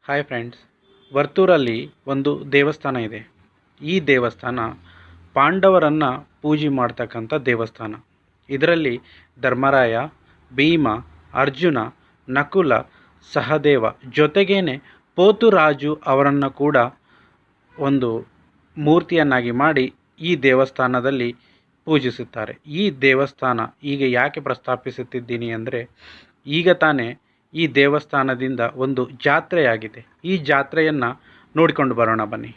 Hi friends, ವರ್ತೂರಲ್ಲಿ ಒಂದು ದೇವಸ್ಥಾನ ಇದೆ. ಈ ದೇವಸ್ಥಾನ ಪಾಂಡವರನ್ನು ಪೂಜೆ ಮಾಡ್ತಕ್ಕಂಥ ದೇವಸ್ಥಾನ. ಇದರಲ್ಲಿ ಧರ್ಮರಾಯ, ಭೀಮ, ಅರ್ಜುನ, ನಕುಲ, ಸಹದೇವ ಜೊತೆಗೇನೆ ಪೋತುರಾಜು ಅವರನ್ನು ಕೂಡ ಒಂದು ಮೂರ್ತಿಯನ್ನಾಗಿ ಮಾಡಿ ಈ ದೇವಸ್ಥಾನದಲ್ಲಿ ಪೂಜಿಸುತ್ತಾರೆ. ಈ ದೇವಸ್ಥಾನ ಈಗ ಯಾಕೆ ಪ್ರಸ್ತಾಪಿಸುತ್ತಿದ್ದೀನಿ ಅಂದರೆ, ಈಗ ತಾನೇ ಈ ದೇವಸ್ಥಾನದಿಂದ ಒಂದು ಜಾತ್ರೆಯಾಗಿದೆ. ಈ ಜಾತ್ರೆಯನ್ನು ನೋಡಿಕೊಂಡು ಬರೋಣ ಬನ್ನಿ.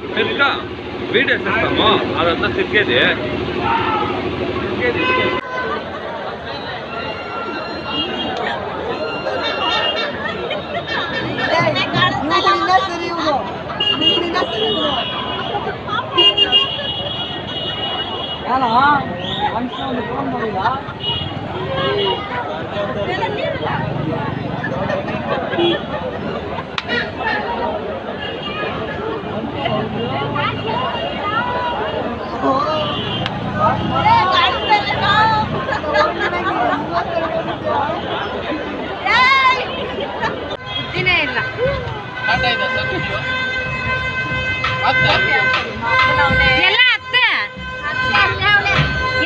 తిరగా వీడియో చేస్తాము అదంతా తిరిగేది ಎಲ್ಲ ಅತ್ತೆ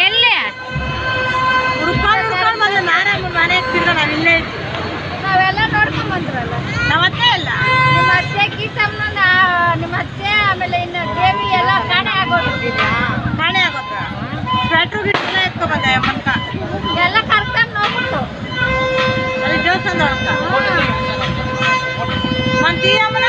ಎಲ್ಲಿ ಹುಡ್ಕೊಂಡು ಬಂದು ನಾರಾಯಣ ಮನೆ ತಿರ್ಗ ನಾವು ಇಲ್ಲೇ ಇದ್ವಿ. ನಾವೆಲ್ಲ ನೋಡ್ಕೊಂಡ್ ಬಂದ್ರಲ್ಲ ನಾವತ್ತೆ ಇಲ್ಲ ನಿಮ್ಮ ಅತ್ತೆ ಗೀತಮ್ಮನ ನಿಮ್ಮ ಅತ್ತೆ ಆಮೇಲೆ ಇನ್ನು ದೇವಿ ಎಲ್ಲ ಕಾಣೆ ಆಗೋದಿಲ್ಲ ಕಾಣೆ ಆಗೋದ ಸ್ವೆಟ್ರು ಗಿಟ್ಟ ಎತ್ಕೊ ಬಂದೆ ಮನ್ಕ ಎಲ್ಲ ಕರ್ಕೊಂಡು ನೋಡ್ಬಿಟ್ಟು ಅಲ್ಲಿ ದೇವಸ್ಥಾನ ಒಳಕ ಮಂತೀಯಮ್ಮನ